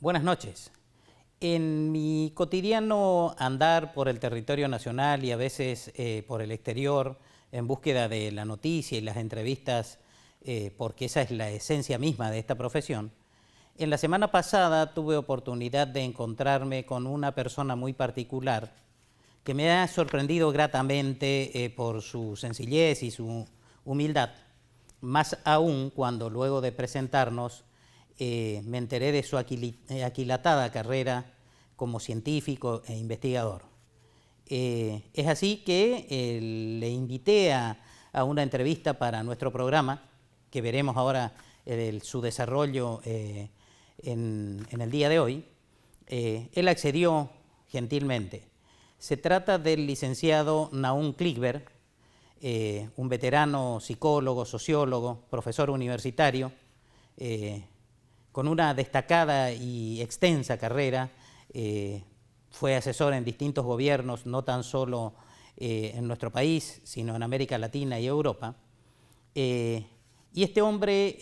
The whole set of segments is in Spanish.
Buenas noches. En mi cotidiano andar por el territorio nacional y a veces por el exterior en búsqueda de la noticia y las entrevistas, porque esa es la esencia misma de esta profesión, en la semana pasada tuve oportunidad de encontrarme con una persona muy particular que me ha sorprendido gratamente por su sencillez y su humildad, más aún cuando luego de presentarnos me enteré de su aquilatada carrera como científico e investigador. Es así que le invité a una entrevista para nuestro programa, que veremos ahora su desarrollo en el día de hoy. Él accedió gentilmente. Se trata del licenciado Nahum Klickberg, un veterano psicólogo, sociólogo, profesor universitario, con una destacada y extensa carrera. Fue asesor en distintos gobiernos, no tan solo en nuestro país, sino en América Latina y Europa. Y este hombre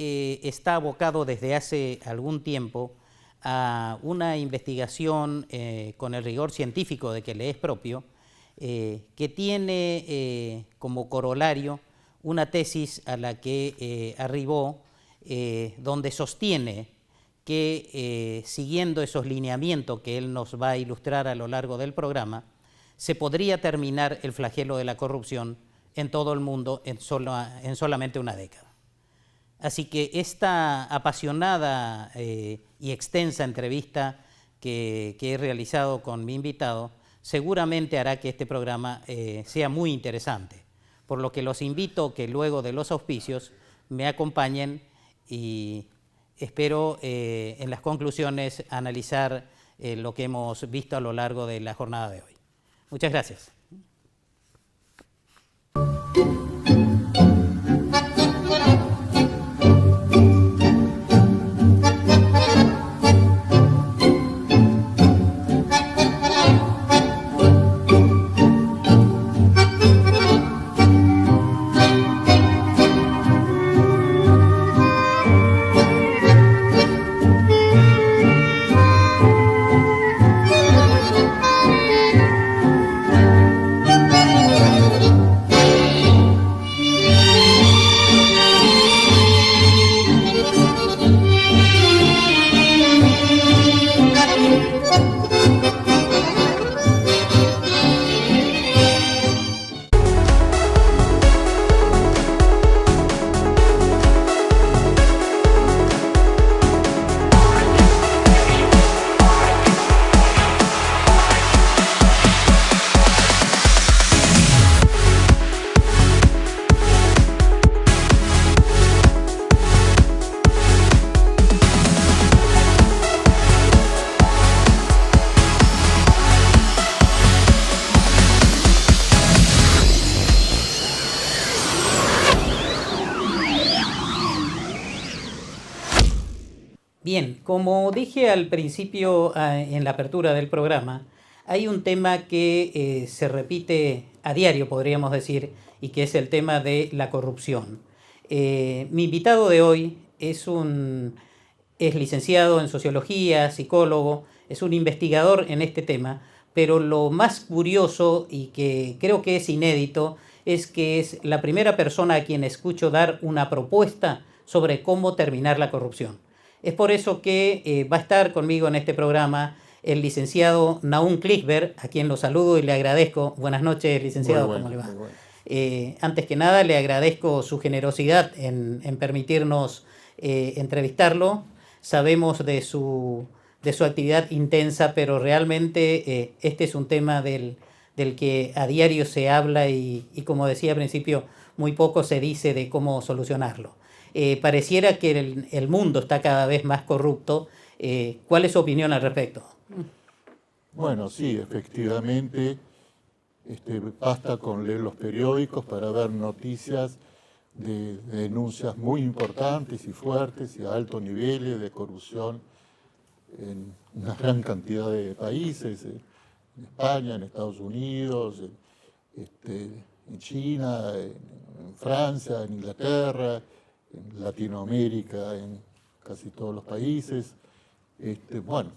está abocado desde hace algún tiempo a una investigación con el rigor científico de que le es propio, que tiene como corolario una tesis a la que arribó, donde sostiene que siguiendo esos lineamientos que él nos va a ilustrar a lo largo del programa, se podría terminar el flagelo de la corrupción en todo el mundo en solamente una década. Así que esta apasionada y extensa entrevista que he realizado con mi invitado seguramente hará que este programa sea muy interesante, por lo que los invito que luego de los auspicios me acompañen y espero en las conclusiones analizar lo que hemos visto a lo largo de la jornada de hoy. Muchas gracias. Bien, como dije al principio en la apertura del programa, hay un tema que se repite a diario, podríamos decir, y que es el tema de la corrupción. Mi invitado de hoy es licenciado en sociología, psicólogo, es un investigador en este tema, pero lo más curioso y que creo que es inédito es que es la primera persona a quien escucho dar una propuesta sobre cómo terminar la corrupción. Es por eso que va a estar conmigo en este programa el licenciado Nahum Klickberg, a quien lo saludo y le agradezco. Buenas noches, licenciado, bueno, ¿cómo le va? Bueno. Antes que nada, le agradezco su generosidad en permitirnos entrevistarlo. Sabemos de su actividad intensa, pero realmente este es un tema del que a diario se habla y, como decía al principio, muy poco se dice de cómo solucionarlo. Pareciera que el mundo está cada vez más corrupto. ¿Cuál es su opinión al respecto? Bueno, sí, efectivamente, basta con leer los periódicos para ver noticias de denuncias muy importantes y fuertes y a altos niveles de corrupción en una gran cantidad de países, en España, en Estados Unidos, en China, en Francia, en Inglaterra, en Latinoamérica, en casi todos los países. Bueno,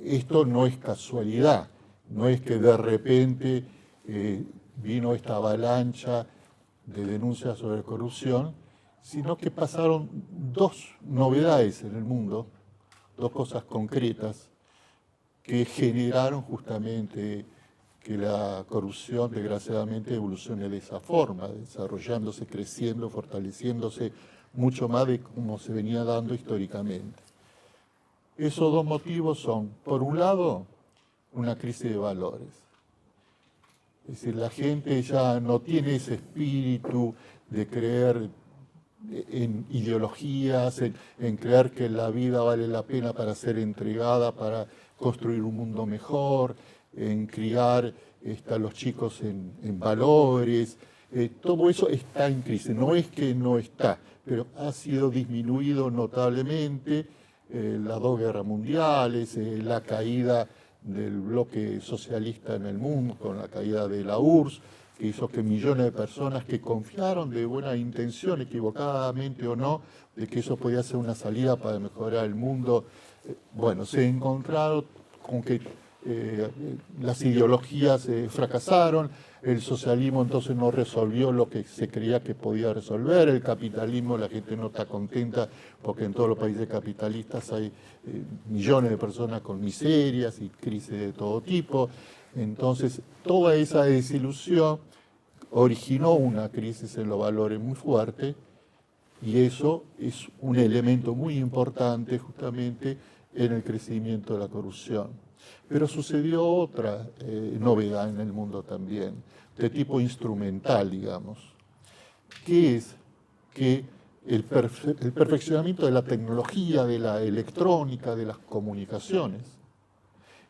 esto no es casualidad, no es que de repente vino esta avalancha de denuncias sobre corrupción, sino que pasaron dos novedades en el mundo, dos cosas concretas que generaron justamente que la corrupción desgraciadamente evolucione de esa forma, desarrollándose, creciendo, fortaleciéndose mucho más de como se venía dando históricamente. Esos dos motivos son, por un lado, una crisis de valores. Es decir, la gente ya no tiene ese espíritu de creer en ideologías, en creer que la vida vale la pena para ser entregada, para construir un mundo mejor, en criar a los chicos en valores. Todo eso está en crisis. No es que no está, pero ha sido disminuido notablemente. Las dos guerras mundiales, la caída del bloque socialista en el mundo, con la caída de la URSS, que hizo que millones de personas que confiaron de buena intención, equivocadamente o no, de que eso podía ser una salida para mejorar el mundo, bueno, se encontraron con que las ideologías fracasaron, el socialismo entonces no resolvió lo que se creía que podía resolver, el capitalismo, la gente no está contenta porque en todos los países capitalistas hay millones de personas con miserias y crisis de todo tipo. Entonces, toda esa desilusión originó una crisis en los valores muy fuerte y eso es un elemento muy importante justamente en el crecimiento de la corrupción. Pero sucedió otra novedad en el mundo también, de tipo instrumental, digamos, que es que el perfeccionamiento de la tecnología, de la electrónica, de las comunicaciones,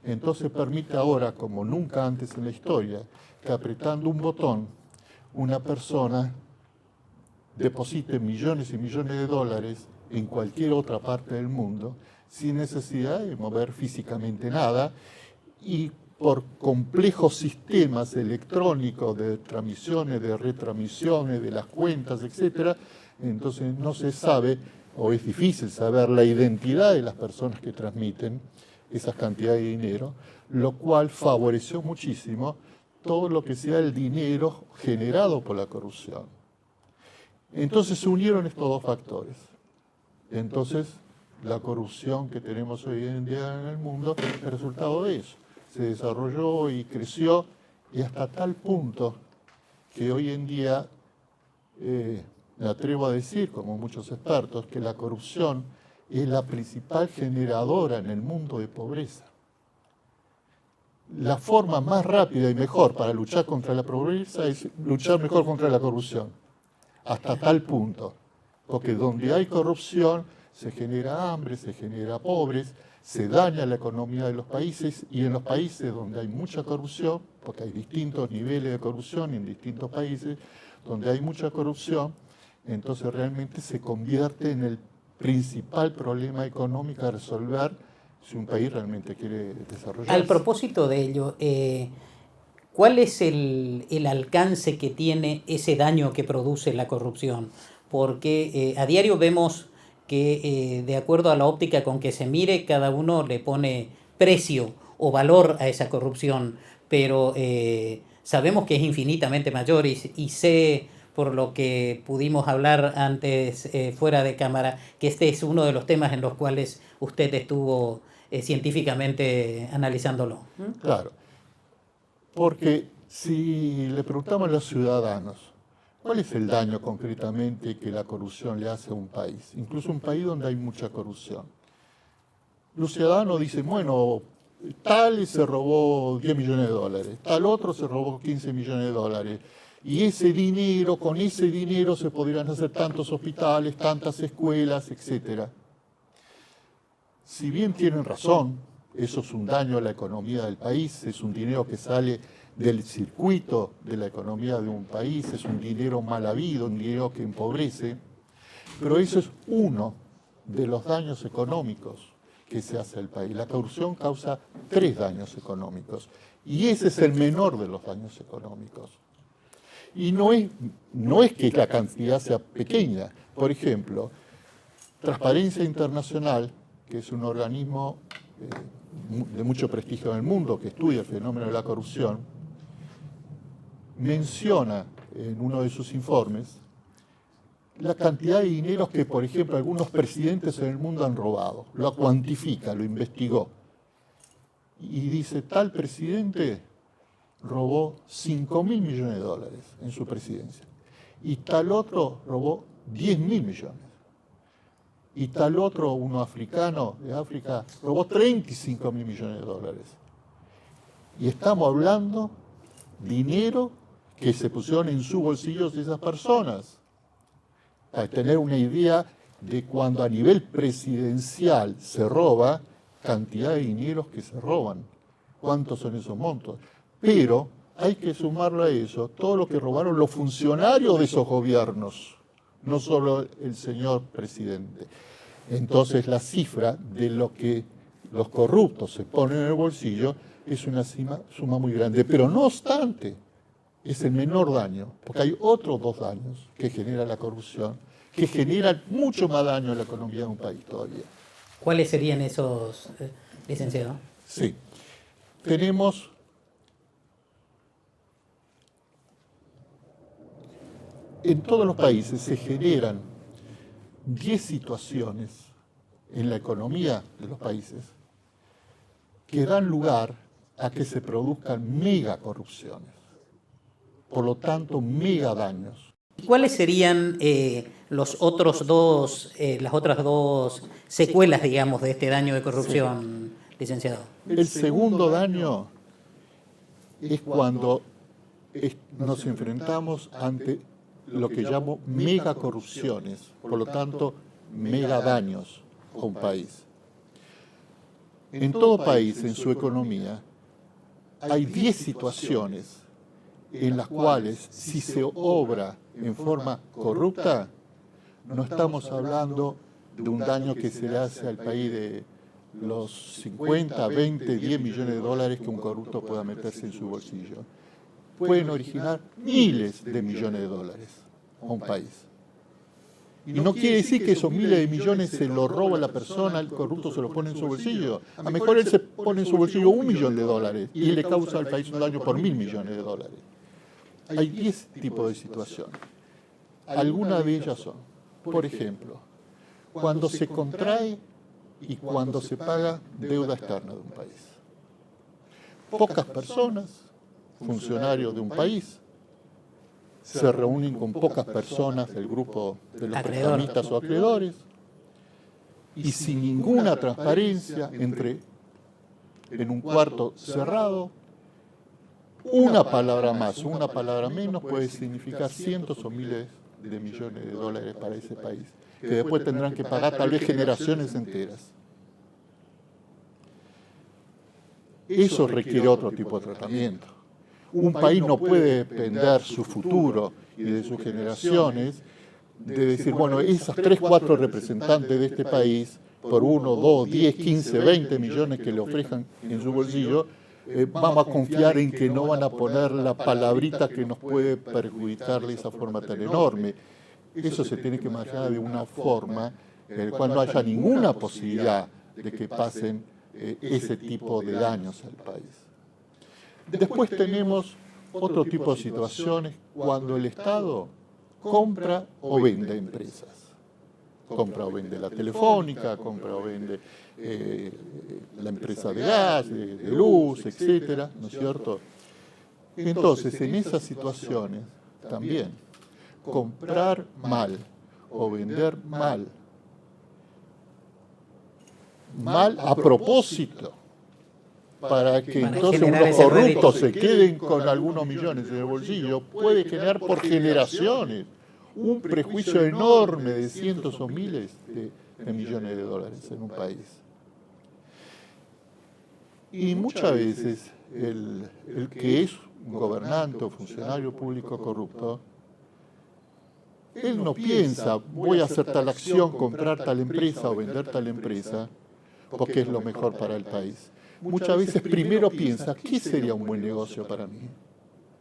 entonces permite ahora, como nunca antes en la historia, que apretando un botón, una persona deposite millones y millones de dólares en cualquier otra parte del mundo, sin necesidad de mover físicamente nada, y por complejos sistemas electrónicos de transmisiones, de retransmisiones, de las cuentas, etc., entonces no se sabe, o es difícil saber la identidad de las personas que transmiten esas cantidades de dinero, lo cual favoreció muchísimo todo lo que sea el dinero generado por la corrupción. Entonces se unieron estos dos factores. Entonces la corrupción que tenemos hoy en día en el mundo es el resultado de eso. Se desarrolló y creció y hasta tal punto que hoy en día me atrevo a decir, como muchos expertos, que la corrupción es la principal generadora en el mundo de pobreza. La forma más rápida y mejor para luchar contra la pobreza es luchar mejor contra la corrupción, hasta tal punto, porque donde hay corrupción se genera hambre, se genera pobres, se daña la economía de los países y en los países donde hay mucha corrupción, porque hay distintos niveles de corrupción en distintos países, donde hay mucha corrupción, entonces realmente se convierte en el principal problema económico a resolver si un país realmente quiere desarrollarse. Al propósito de ello, ¿cuál es el alcance que tiene ese daño que produce la corrupción? Porque a diario vemos que de acuerdo a la óptica con que se mire, cada uno le pone precio o valor a esa corrupción, pero sabemos que es infinitamente mayor y sé, por lo que pudimos hablar antes fuera de cámara, que este es uno de los temas en los cuales usted estuvo científicamente analizándolo. Claro, porque si le preguntamos a los ciudadanos, ¿cuál es el daño concretamente que la corrupción le hace a un país? Incluso un país donde hay mucha corrupción. Los ciudadanos dicen, bueno, tal se robó 10 millones de dólares, tal otro se robó 15 millones de dólares, y ese dinero, con ese dinero se podrían hacer tantos hospitales, tantas escuelas, etc. Si bien tienen razón, eso es un daño a la economía del país, es un dinero que sale del circuito de la economía de un país, es un dinero mal habido, un dinero que empobrece, pero eso es uno de los daños económicos que se hace al país. La corrupción causa 3 daños económicos y ese es el menor de los daños económicos. Y no es que la cantidad sea pequeña. Por ejemplo, Transparencia Internacional que es un organismo de mucho prestigio en el mundo, que estudia el fenómeno de la corrupción, menciona en uno de sus informes la cantidad de dineros que, por ejemplo, algunos presidentes en el mundo han robado. Lo cuantifica, lo investigó. Y dice, tal presidente robó 5.000 millones de dólares en su presidencia. Y tal otro robó 10.000 millones. Y tal otro, uno africano de África, robó 35.000 millones de dólares. Y estamos hablando de dinero que se pusieron en sus bolsillos de esas personas. Para tener una idea de cuando a nivel presidencial se roba, cantidad de dineros que se roban. ¿Cuántos son esos montos? Pero hay que sumarlo a eso todo lo que robaron los funcionarios de esos gobiernos, no solo el señor presidente. Entonces la cifra de lo que los corruptos se ponen en el bolsillo es una suma muy grande. Pero no obstante, es el menor daño, porque hay otros dos daños que genera la corrupción, que generan mucho más daño a la economía de un país todavía. ¿Cuáles serían esos, licenciado? Sí. Tenemos en todos los países se generan 10 situaciones en la economía de los países que dan lugar a que se produzcan mega corrupciones, por lo tanto mega daños. ¿Cuáles serían los otros dos, las otras dos secuelas, digamos, de este daño de corrupción, licenciado? El segundo daño es cuando nos enfrentamos ante lo que llamo mega corrupciones, por lo tanto, mega daños a un país. En todo país, en su economía, hay 10 situaciones en las cuales, si se obra en forma corrupta, no estamos hablando de un daño que se le hace al país de los 50, 20, 10 millones de dólares que un corrupto pueda meterse en su bolsillo. Pueden originar miles de millones de dólares a un país. Y no quiere decir que esos miles de millones se los roba la persona, el corrupto se los pone en su bolsillo. A lo mejor él se pone en su bolsillo 1 millón de dólares y le causa al país un daño por 1.000 millones de dólares. Hay 10 tipos de situaciones. Algunas de ellas son, por ejemplo, cuando se contrae y cuando se paga deuda externa de un país. Pocas personas, funcionarios de un país, se reúnen con pocas personas del grupo de los prestamistas o acreedores y sin ninguna transparencia en un cuarto cerrado. Una palabra más, una palabra menos puede significar cientos o miles de millones de dólares para ese país, que después tendrán que pagar tal vez generaciones enteras. Eso requiere otro tipo de tratamiento. Un país no puede depender su futuro y de sus generaciones de decir, bueno, esas 3, 4 representantes de este país, por 1, 2, 10, 15, 20 millones que le ofrezcan en su bolsillo, vamos a confiar en que no van a poner la palabrita que nos puede perjudicar de esa forma tan enorme. Eso se tiene que manejar de una forma en la cual no haya ninguna posibilidad de que pasen ese tipo de daños al país. Después tenemos otro tipo de situaciones cuando el Estado compra o vende empresas. Compra o vende la Telefónica, compra o vende la empresa de gas, de luz, etcétera, ¿no es cierto? Entonces, en esas situaciones también, comprar mal o vender mal a propósito, para que entonces unos corruptos se queden con algunos millones en el bolsillo, puede generar por generaciones un prejuicio enorme de cientos o miles de millones de dólares en un país. Y muchas veces el que es un gobernante o funcionario público corrupto, él no piensa, voy a hacer tal acción, comprar tal empresa o vender tal empresa, porque es lo mejor para el país. Muchas veces primero piensa, ¿qué sería un buen negocio para mí?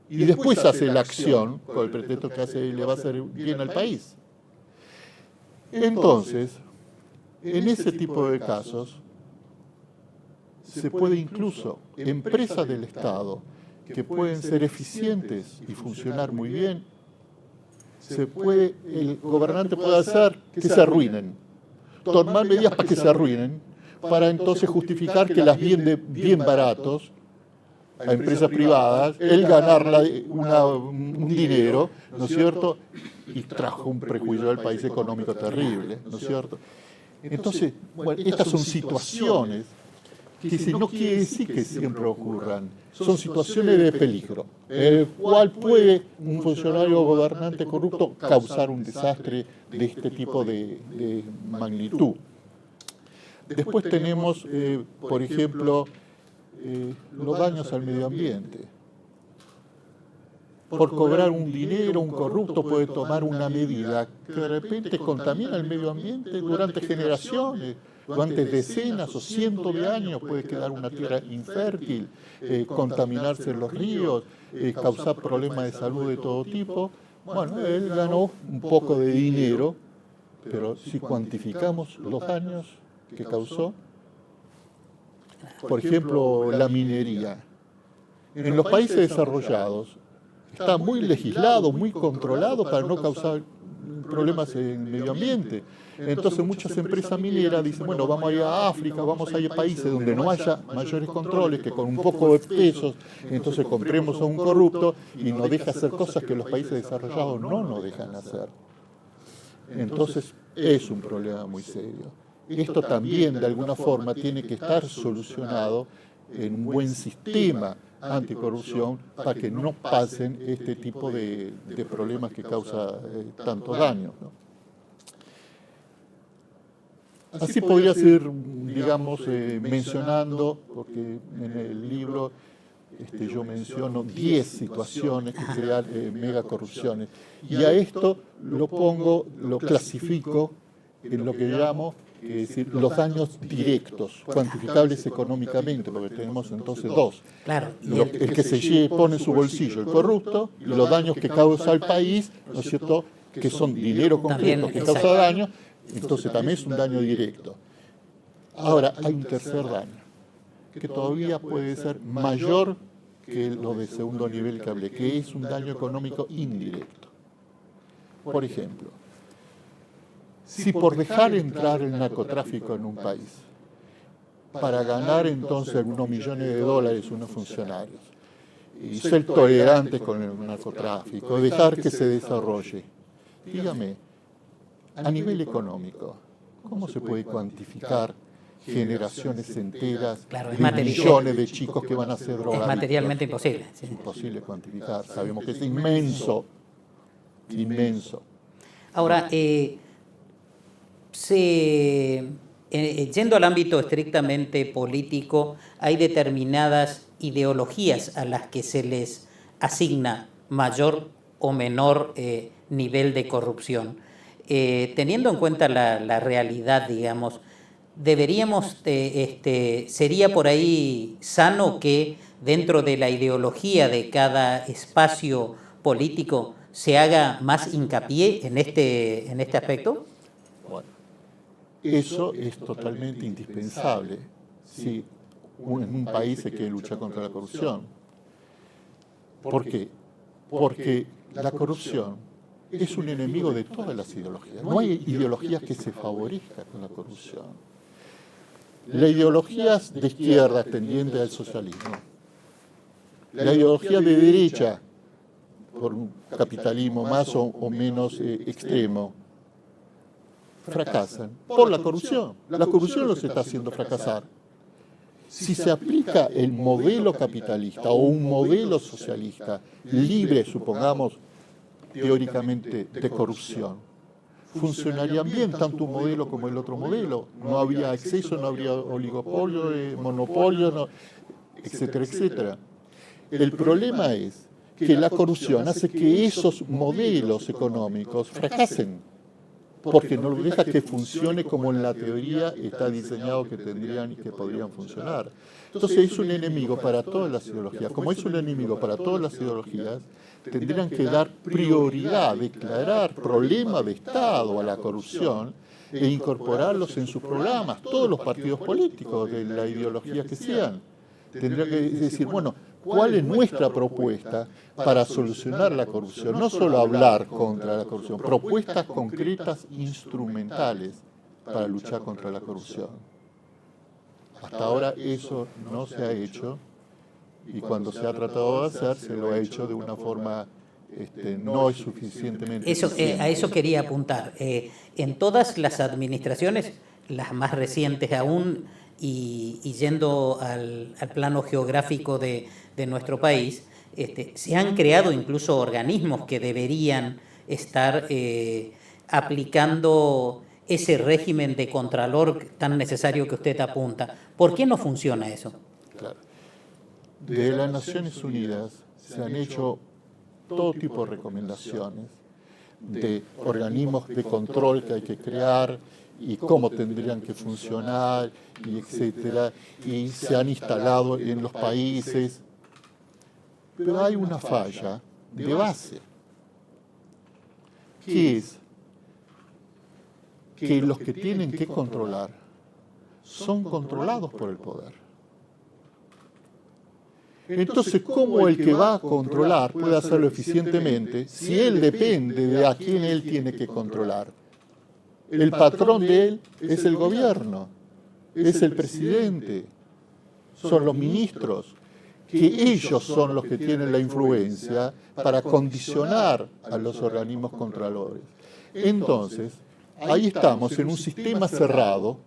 Y después hace la acción con el pretexto que le va a hacer bien al país. Entonces, En ese tipo de casos se puede incluso, empresas del Estado que pueden ser eficientes y funcionar muy bien, el gobernante puede hacer que se arruinen, tomar medidas para que se arruinen, para entonces justificar que las vende bien baratos a empresas privadas, él ganarle un dinero, ¿no es cierto? Y trajo un prejuicio del país económico terrible, ¿no es cierto? Entonces, bueno, estas son situaciones que no quiere decir que siempre ocurran, son situaciones de peligro, en el cual puede un funcionario o gobernante corrupto causar un desastre de este tipo de magnitud. Después tenemos, por ejemplo, los daños al medio ambiente. Por cobrar un dinero, un corrupto puede tomar una medida que de repente contamina el medio ambiente durante generaciones, durante decenas o cientos de años puede quedar una tierra infértil, contaminarse los ríos, causar problemas de salud de todo tipo. Bueno, él ganó un poco de dinero, pero si cuantificamos los daños que causó, por ejemplo, la minería. En los países desarrollados está muy legislado, muy controlado para no causar problemas en el medio ambiente. Entonces muchas empresas mineras dicen, bueno, vamos a ir a África, vamos a ir a países donde no haya mayores controles, que con un poco de pesos, entonces compremos a un corrupto y nos deja hacer cosas que los países desarrollados no nos dejan hacer. Entonces es un problema muy serio. Esto también, de alguna forma, tiene que estar solucionado en un buen sistema anticorrupción para que no pasen este tipo de problemas que causa tanto daño, ¿no? Así podría ser, digamos, mencionando, porque en el libro yo menciono 10 situaciones que crean megacorrupciones, y a esto lo clasifico en lo que llamo es decir, los daños directos, cuantificables económicamente, porque tenemos entonces dos. Claro. El que se pone en su bolsillo el corrupto y los daños que causa al país, ¿no es cierto?, que son dinero concreto que causa daño, entonces también es un daño directo. Ahora, hay un tercer daño, que todavía puede ser mayor que lo de segundo nivel que hablé, que es un daño económico indirecto. Por ejemplo, si por dejar entrar el narcotráfico en un país, para ganar entonces algunos millones de dólares unos funcionarios, y ser tolerantes con el narcotráfico, dejar que se desarrolle, dígame, a nivel económico, ¿cómo se puede cuantificar generaciones enteras de millones de chicos que van a ser drogadictos? Es materialmente imposible. Sí. Es imposible cuantificar, sabemos que es inmenso, inmenso. Ahora, yendo al ámbito estrictamente político, hay determinadas ideologías a las que se les asigna mayor o menor nivel de corrupción. Teniendo en cuenta la realidad, digamos, deberíamos, sería por ahí sano que dentro de la ideología de cada espacio político se haga más hincapié en este aspecto. Bueno, eso es totalmente indispensable si en un país se quiere luchar contra la corrupción. ¿Por qué? Porque la corrupción es un enemigo de todas las ideologías. No hay ideologías que se favorezcan con la corrupción. Las ideologías de izquierda tendientes al socialismo, la ideología de derecha por un capitalismo más o menos extremo, fracasan por la corrupción. La corrupción los está haciendo fracasar. Si se aplica el modelo capitalista o un modelo socialista libre, supongamos, teóricamente, de corrupción, funcionarían bien tanto un modelo como el otro modelo. No habría exceso, no habría oligopolio, monopolio, etcétera, etcétera. El problema es que la corrupción hace que esos modelos económicos fracasen, porque no deja que funcione como en la teoría está diseñado que tendrían y que podrían funcionar. Entonces es un enemigo para todas las ideologías. Como es un enemigo para todas las ideologías, tendrían que dar prioridad, declarar problema de Estado a la corrupción e incorporarlos en sus programas, todos los partidos políticos, de la ideología que sean. Tendría que decir, bueno, ¿cuál es nuestra propuesta para solucionar la corrupción? No solo hablar contra la corrupción, propuestas concretas, instrumentales para luchar contra la corrupción. Hasta ahora eso no se ha hecho y cuando se ha tratado de hacer, se lo ha hecho de una forma no es suficientemente eficiente. A eso quería apuntar. En todas las administraciones, las más recientes aún, y yendo al plano geográfico de nuestro país, se han creado incluso organismos que deberían estar aplicando ese régimen de contralor tan necesario que usted apunta. ¿Por qué no funciona eso? Claro. De las Naciones Unidas se han hecho todo tipo de recomendaciones de organismos de control que hay que crear y cómo tendrían que funcionar, y etcétera, y se han instalado en los países. Pero hay una falla de base, que es que los que tienen que controlar son controlados por el poder. Entonces, ¿cómo el que va a controlar puede hacerlo eficientemente si él depende de a quién él tiene que controlar? El patrón de él es el gobierno, es el presidente, son los ministros, que ellos son los que tienen la influencia para condicionar a los organismos controladores. Entonces, ahí estamos en un sistema cerrado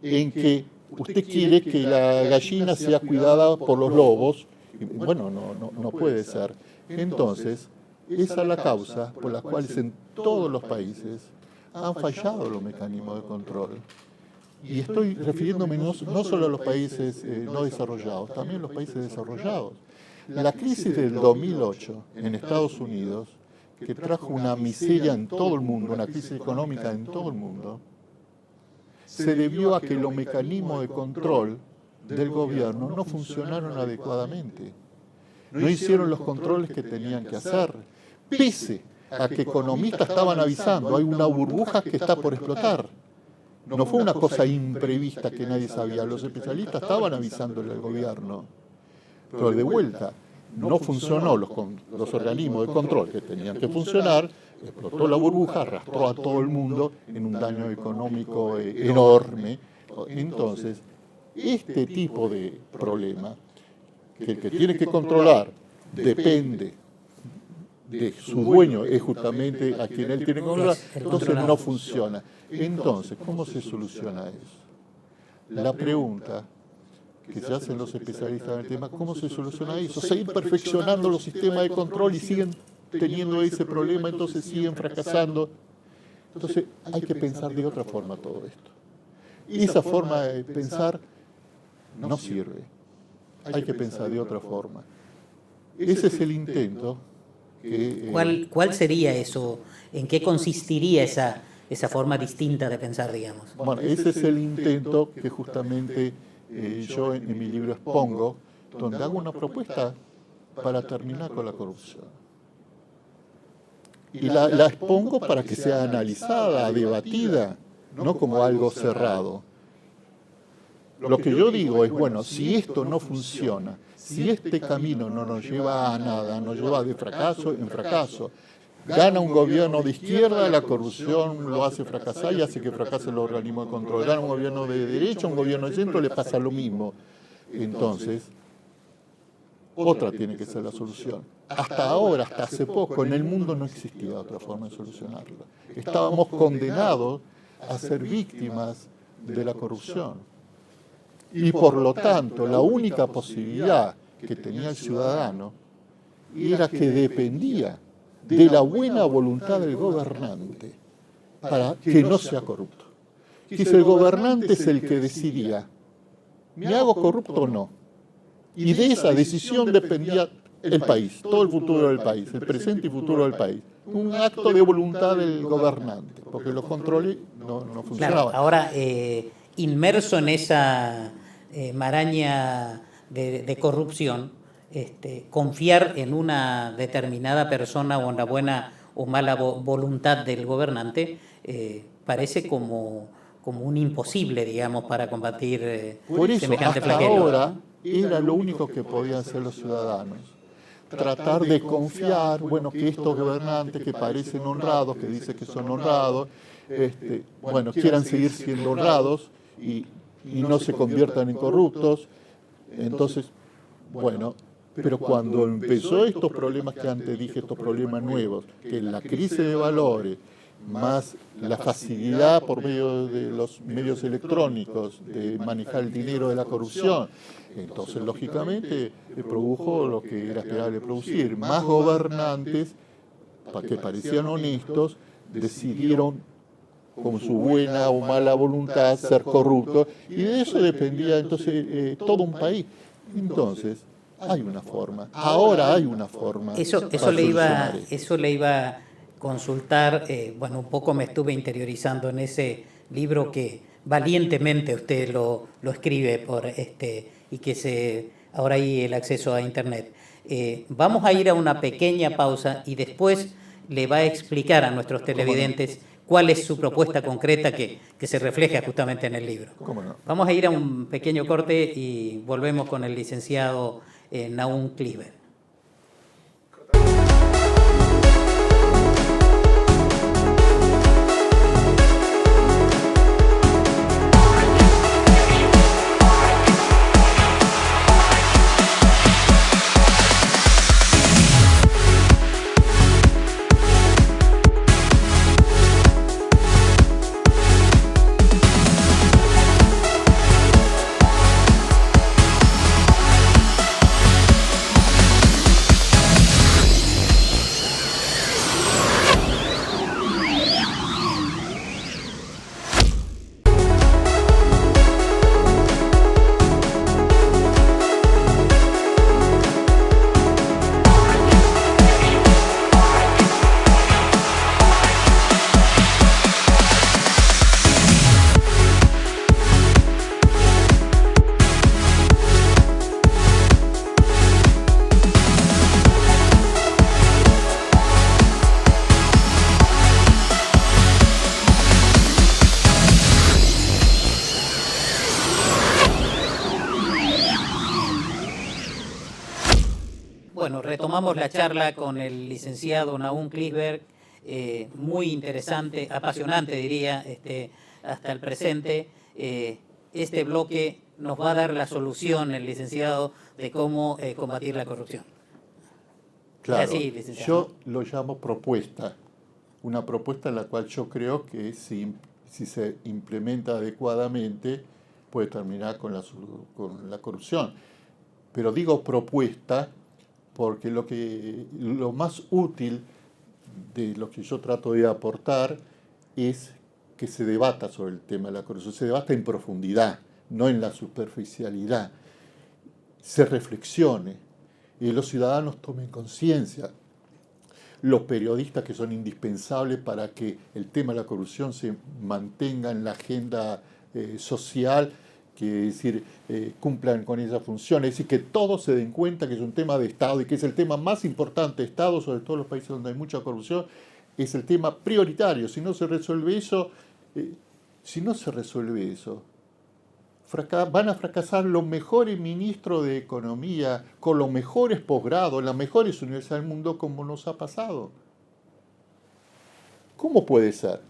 en que usted quiere que la gallina sea cuidada por los lobos, y bueno, no puede ser. Entonces, esa es la causa por la cual en todos los países han fallado los mecanismos de control. Y estoy refiriéndome no solo a los países no desarrollados, también a los países desarrollados. La crisis del 2008 en Estados Unidos, que trajo una miseria en todo el mundo, una crisis económica en todo el mundo, se debió a que los mecanismos de control del gobierno no funcionaron adecuadamente. No hicieron los controles que tenían que hacer, pese a que economistas estaban avisando, hay una burbuja que está por explotar. No fue una cosa imprevista que nadie sabía, los especialistas estaban avisándole al gobierno. Pero de vuelta, no funcionó los organismos de control que tenían que funcionar, explotó la burbuja, arrastró a todo el mundo en un daño económico enorme. Entonces, este tipo de problema, que el que tiene que controlar depende de su dueño, es justamente a quien él tiene que controlar, entonces no funciona. Entonces, ¿cómo se soluciona eso? La pregunta que se hacen los especialistas en el tema, ¿cómo se soluciona eso? Seguir perfeccionando los sistemas de control y siguen teniendo ese problema, entonces siguen fracasando. Entonces hay que pensar de otra forma todo esto. Y esa forma de pensar no sirve. Hay que pensar de otra forma. Ese es el intento. ¿Cuál sería eso? ¿En qué consistiría esa forma distinta de pensar, digamos? Bueno, ese es el intento que justamente yo en mi libro expongo, donde hago una propuesta para terminar con la corrupción. Y la expongo para que sea analizada, debatida, no como algo cerrado. Lo que yo digo es, bueno, si esto no funciona, si este camino no nos lleva a nada, nos lleva de fracaso en fracaso, gana un gobierno de izquierda, la corrupción lo hace fracasar y hace que fracasen los organismos de control. Gana un gobierno de derecha, un gobierno de centro, le pasa lo mismo. Entonces, otra tiene que ser la solución. Hasta ahora, hasta hace poco, en el mundo no existía otra forma de solucionarla. Estábamos condenados a ser víctimas de la corrupción. Y por lo tanto, la única posibilidad que tenía el ciudadano era que dependía de la buena voluntad del gobernante para que no sea corrupto. Que si el gobernante es el que decidía, ¿me hago corrupto o no? Y de esa decisión dependía el país, todo el futuro del país, el presente y futuro del país. Un acto de voluntad del gobernante, porque los controles no funcionaban. Claro, ahora, inmerso en esa maraña de corrupción, confiar en una determinada persona o en la buena o mala voluntad del gobernante parece como un imposible, digamos, para combatir Por eso, semejante hasta flagelo. ahora, era lo único que podían hacer los ciudadanos. Tratar de confiar, bueno, que estos gobernantes que parecen honrados, que dicen que son honrados, bueno, quieran seguir siendo honrados y no se conviertan en corruptos. Entonces, bueno, pero cuando empezó estos problemas que antes dije, estos problemas nuevos, que la crisis de valores, más la facilidad por medio de los medios electrónicos de manejar el dinero de la corrupción, entonces lógicamente produjo lo que era esperable producir. Más gobernantes, que parecían honestos, decidieron con su buena o mala voluntad ser corruptos, y de eso dependía entonces todo un país. Entonces, hay una forma, ahora hay una forma. Eso le iba a consultar, bueno, un poco me estuve interiorizando en ese libro que valientemente usted lo escribe y que ahora hay el acceso a internet. Vamos a ir a una pequeña pausa y después le va a explicar a nuestros televidentes cuál es su propuesta concreta que se refleja justamente en el libro. ¿Cómo no? Vamos a ir a un pequeño corte y volvemos con el licenciado Nahum Clisber. Bueno, retomamos la charla con el licenciado Nahum Clisber, muy interesante, apasionante diría, hasta el presente. Este bloque nos va a dar la solución, el licenciado, de cómo combatir la corrupción. Claro, Así, licenciado. yo lo llamo propuesta, una propuesta en la cual yo creo que si se implementa adecuadamente puede terminar con la corrupción. Pero digo propuesta porque lo más útil de lo que yo trato de aportar es que se debata sobre el tema de la corrupción, se debata en profundidad, no en la superficialidad, se reflexione y los ciudadanos tomen conciencia, los periodistas que son indispensables para que el tema de la corrupción se mantenga en la agenda social, que es decir, cumplan con esa función, es decir, que todos se den cuenta que es un tema de Estado y que es el tema más importante de Estado, sobre todo en los países donde hay mucha corrupción, es el tema prioritario. Si no se resuelve eso, van a fracasar los mejores ministros de Economía, con los mejores posgrados, las mejores universidades del mundo, como nos ha pasado. ¿Cómo puede ser?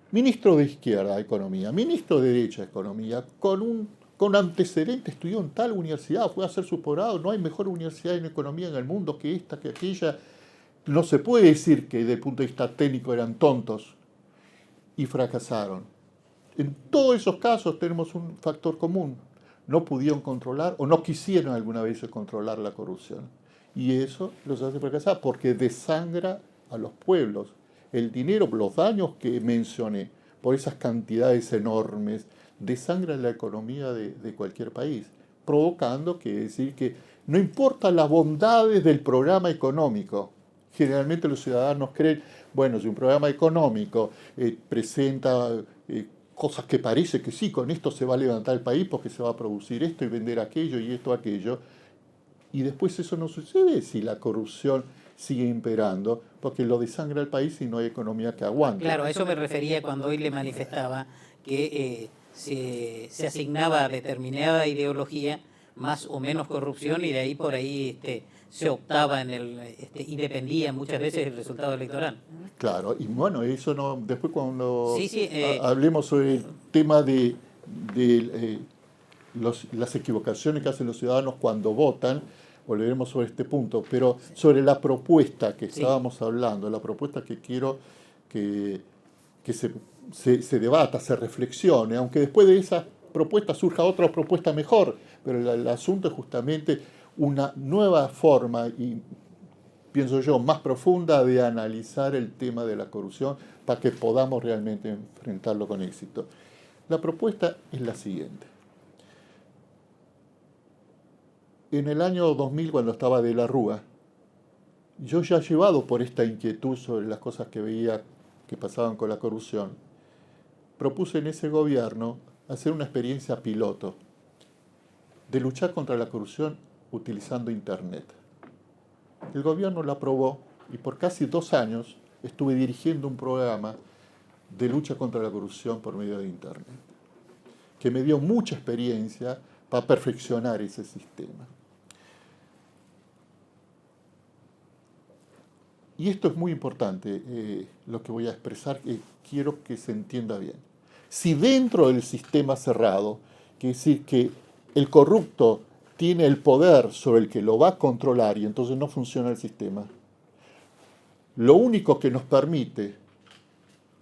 Ministro de Izquierda de Economía, ministro de Derecha de Economía, con antecedentes, estudió en tal universidad, fue a hacer su posgrado, no hay mejor universidad en economía en el mundo que esta, que aquella. No se puede decir que desde el punto de vista técnico eran tontos y fracasaron. En todos esos casos tenemos un factor común. No pudieron controlar o no quisieron alguna vez controlar la corrupción. Y eso los hace fracasar porque desangra a los pueblos. El dinero, los daños que mencioné, por esas cantidades enormes, desangran la economía de cualquier país, provocando que no importa las bondades del programa económico. Generalmente los ciudadanos creen, bueno, si un programa económico presenta cosas que parece que sí, con esto se va a levantar el país porque se va a producir esto y vender aquello y esto aquello, y después eso no sucede si la corrupción sigue imperando, porque lo desangra el país y no hay economía que aguante. Claro, a eso me refería cuando hoy le manifestaba que se asignaba a determinada ideología más o menos corrupción y de ahí por ahí se optaba y dependía muchas veces del resultado electoral. Claro, y bueno, eso no, después cuando Sí, sí, hablemos sobre el tema de las equivocaciones que hacen los ciudadanos cuando votan, volveremos sobre este punto, pero sobre la propuesta que estábamos hablando, la propuesta que quiero que se debata, se reflexione, aunque después de esa propuesta surja otra propuesta mejor, pero el asunto es justamente una nueva forma y pienso yo, más profunda de analizar el tema de la corrupción para que podamos realmente enfrentarlo con éxito. La propuesta es la siguiente. En el año 2000, cuando estaba de la Rúa, yo ya llevado por esta inquietud sobre las cosas que veía que pasaban con la corrupción, propuse en ese gobierno hacer una experiencia piloto de luchar contra la corrupción utilizando Internet. El gobierno lo aprobó y por casi 2 años estuve dirigiendo un programa de lucha contra la corrupción por medio de Internet, que me dio mucha experiencia para perfeccionar ese sistema. Y esto es muy importante, lo que voy a expresar, que quiero que se entienda bien. Si dentro del sistema cerrado, quiere decir que el corrupto tiene el poder sobre el que lo va a controlar y entonces no funciona el sistema, lo único que nos permite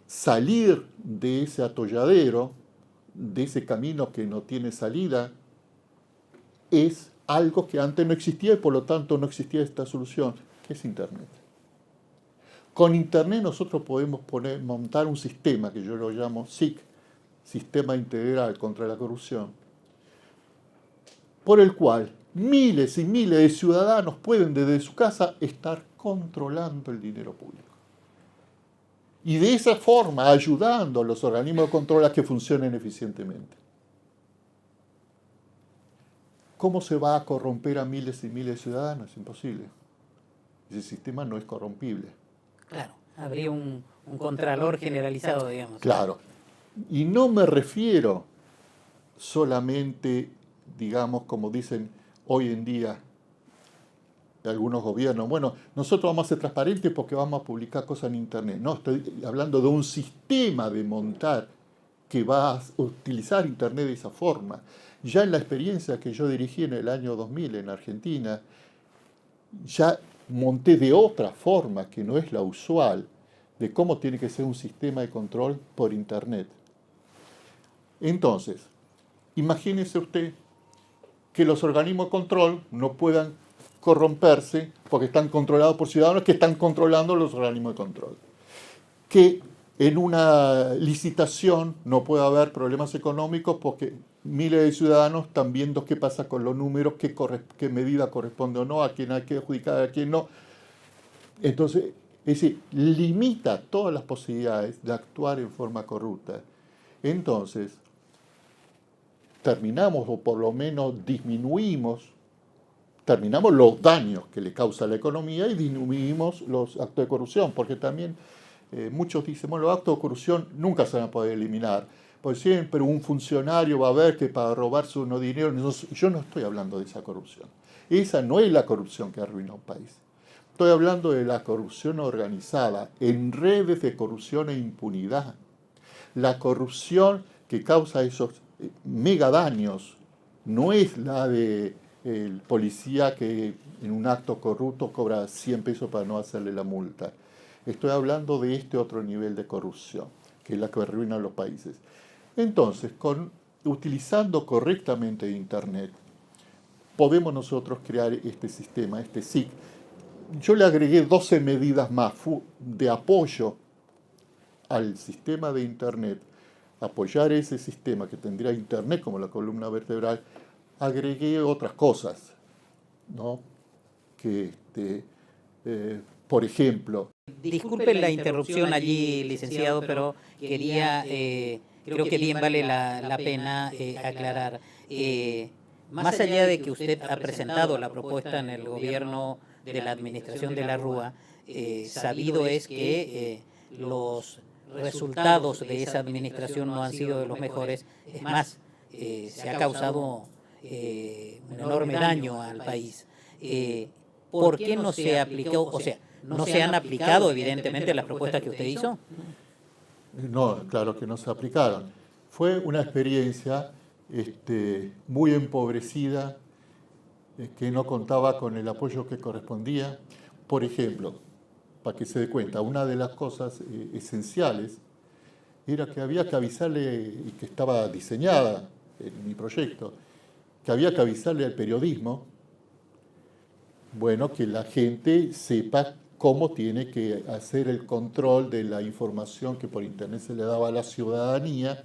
salir de ese atolladero, de ese camino que no tiene salida, es algo que antes no existía y por lo tanto no existía esta solución, que es Internet. Con Internet nosotros podemos montar un sistema que yo lo llamo SIC, Sistema Integral contra la Corrupción, por el cual miles y miles de ciudadanos pueden desde su casa estar controlando el dinero público. Y de esa forma ayudando a los organismos de control a que funcionen eficientemente. ¿Cómo se va a corromper a miles y miles de ciudadanos? Es imposible. Ese sistema no es corrompible. Claro, habría un contralor generalizado, digamos. Claro. Y no me refiero solamente, digamos, como dicen hoy en día algunos gobiernos, bueno, nosotros vamos a ser transparentes porque vamos a publicar cosas en Internet. No, estoy hablando de un sistema de montar que va a utilizar Internet de esa forma. Ya en la experiencia que yo dirigí en el año 2000 en Argentina, ya monté de otra forma, que no es la usual, de cómo tiene que ser un sistema de control por Internet. Entonces, imagínese usted que los organismos de control no puedan corromperse porque están controlados por ciudadanos que están controlando los organismos de control. Que en una licitación no puede haber problemas económicos porque miles de ciudadanos están viendo qué pasa con los números, qué medida corresponde o no, a quién hay que adjudicar, a quién no. Entonces, es decir, limita todas las posibilidades de actuar en forma corrupta. Entonces, terminamos o por lo menos terminamos los daños que le causa a la economía y disminuimos los actos de corrupción, porque también muchos dicen, bueno, los actos de corrupción nunca se van a poder eliminar, porque siempre un funcionario va a ver que para robarse uno dinero, yo no estoy hablando de esa corrupción. Esa no es la corrupción que arruina un país. Estoy hablando de la corrupción organizada, en redes de corrupción e impunidad. La corrupción que causa esos mega daños no es la de el policía que en un acto corrupto cobra 100 pesos para no hacerle la multa. Estoy hablando de este otro nivel de corrupción, que es la que arruina a los países. Entonces, utilizando correctamente Internet, podemos nosotros crear este sistema, este SIC. Yo le agregué 12 medidas más de apoyo al sistema de Internet, apoyar ese sistema que tendría Internet como la columna vertebral. Agregué otras cosas, ¿no? Que, por ejemplo... Disculpen la interrupción allí, licenciado, pero quería, creo que bien vale la pena aclarar. Más allá de que usted ha presentado la propuesta en el gobierno de la administración de la Rúa, sabido es que los resultados de esa administración no han sido de los mejores. Es más, se ha causado un enorme daño al país. ¿Por qué no se aplicó? O sea, ¿no se han aplicado evidentemente las propuestas que usted hizo? No, claro que no se aplicaron. Fue una experiencia muy empobrecida, que no contaba con el apoyo que correspondía. Por ejemplo, para que se dé cuenta, una de las cosas esenciales era que había que avisarle, y que estaba diseñada en mi proyecto, que había que avisarle al periodismo, bueno, que la gente sepa cómo tiene que hacer el control de la información que por internet se le daba a la ciudadanía.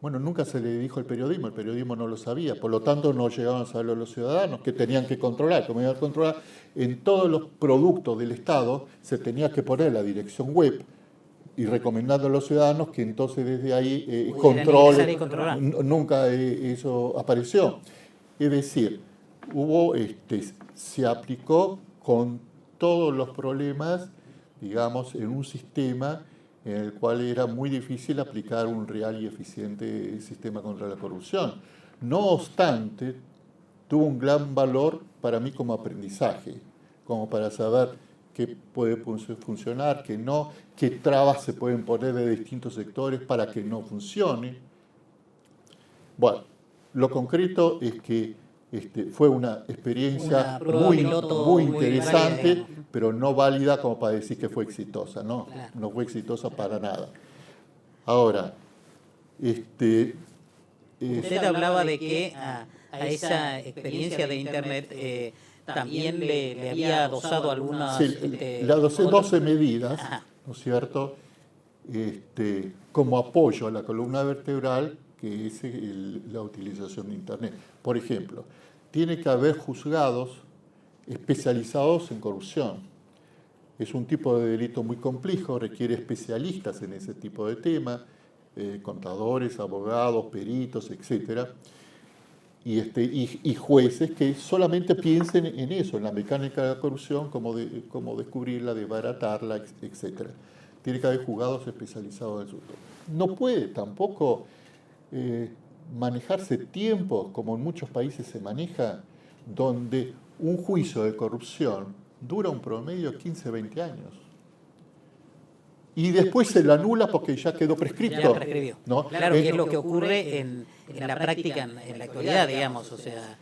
Bueno, nunca se le dijo al periodismo, el periodismo no lo sabía, por lo tanto no llegaban a saberlo los ciudadanos, que tenían que controlar, como iban a controlar. En todos los productos del Estado se tenía que poner la dirección web y recomendando a los ciudadanos que entonces desde ahí control. Nunca eso apareció. Es decir, se aplicó con todos los problemas, digamos, en un sistema en el cual era muy difícil aplicar un real y eficiente sistema contra la corrupción. No obstante, tuvo un gran valor para mí como aprendizaje, como para saber qué puede funcionar, qué no, qué trabas se pueden poner de distintos sectores para que no funcione. Bueno, lo concreto es que fue una experiencia muy interesante, válida, pero no válida como para decir que fue exitosa, ¿no? Claro. No fue exitosa para nada. Ahora, usted hablaba de que a esa experiencia de Internet también le había adosado algunas... Sí, le adosé 12 medidas, ¿no es cierto?, como apoyo a la columna vertebral, que es la utilización de Internet. Por ejemplo, tiene que haber juzgados especializados en corrupción. Es un tipo de delito muy complejo, requiere especialistas en ese tipo de tema, contadores, abogados, peritos, etc. Y jueces que solamente piensen en eso, en la mecánica de la corrupción, cómo descubrirla, desbaratarla, etc. Tiene que haber juzgados especializados en eso. No puede tampoco manejarse tiempos, como en muchos países se maneja, donde un juicio de corrupción dura un promedio de 15, 20 años. Y después se lo anula porque ya quedó prescrito. Ya prescribió. ¿No? Claro, que es lo que ocurre en la práctica, en la actualidad, digamos. O sea,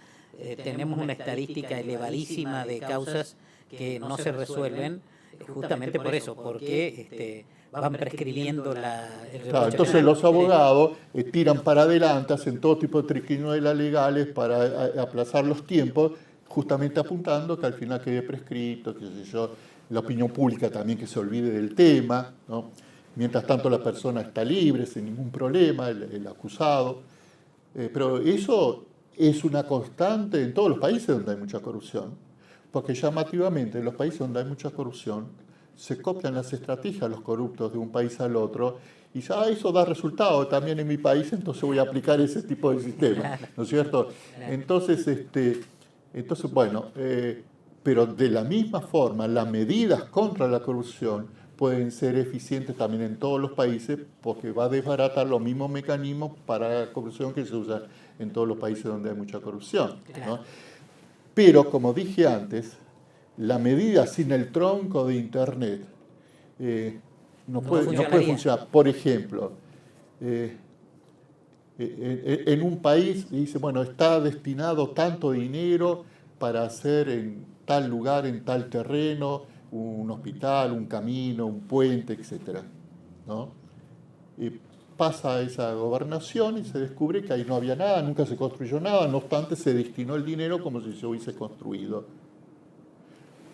tenemos una estadística elevadísima de causas que no se resuelven justamente por eso, porque van prescribiendo Claro, entonces los abogados tiran para adelante, hacen todo tipo de triquiñuelas legales para aplazar los tiempos, justamente apuntando que al final quede prescrito, qué sé yo, la opinión pública también que se olvide del tema, ¿no? Mientras tanto la persona está libre, sin ningún problema, el acusado. Pero eso es una constante en todos los países donde hay mucha corrupción, porque llamativamente en los países donde hay mucha corrupción se copian las estrategias los corruptos de un país al otro y ya eso da resultado también en mi país, entonces voy a aplicar ese tipo de sistema, ¿no es cierto? Entonces, bueno, pero de la misma forma, las medidas contra la corrupción pueden ser eficientes también en todos los países porque va a desbaratar los mismos mecanismos para la corrupción que se usan en todos los países donde hay mucha corrupción, ¿no? Pero, como dije antes, la medida sin el tronco de Internet no puede funcionar. Por ejemplo, en un país dice, bueno, está destinado tanto dinero para hacer en tal lugar, en tal terreno, un hospital, un camino, un puente, etc., ¿no? Pasa a esa gobernación y se descubre que ahí no había nada, nunca se construyó nada, no obstante se destinó el dinero como si se hubiese construido.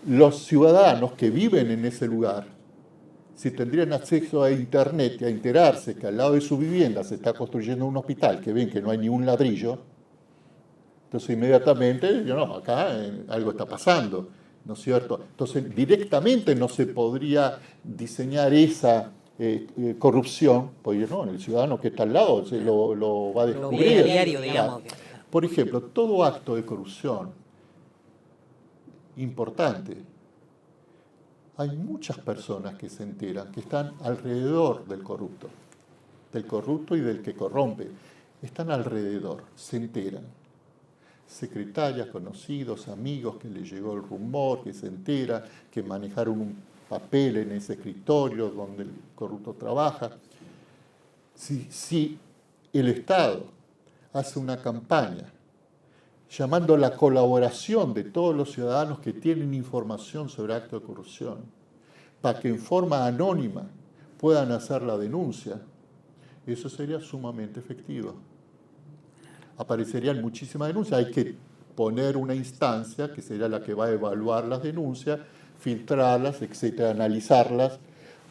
Los ciudadanos que viven en ese lugar, si tendrían acceso a Internet y a enterarse que al lado de su vivienda se está construyendo un hospital, que ven que no hay ni un ladrillo, entonces inmediatamente, no, acá algo está pasando, ¿no es cierto? Entonces directamente no se podría diseñar esa corrupción, porque no, el ciudadano que está al lado se lo va a descubrir. Lo diario, digamos. Por ejemplo, todo acto de corrupción importante. Hay muchas personas que se enteran, que están alrededor del corrupto y del que corrompe. Están alrededor, se enteran. Secretarias, conocidos, amigos, que le llegó el rumor, que se entera, que manejaron un papel en ese escritorio donde el corrupto trabaja. Si el Estado hace una campaña llamando a la colaboración de todos los ciudadanos que tienen información sobre actos de corrupción, para que en forma anónima puedan hacer la denuncia, eso sería sumamente efectivo. Aparecerían muchísimas denuncias. Hay que poner una instancia que sería la que va a evaluar las denuncias, filtrarlas, etcétera, analizarlas,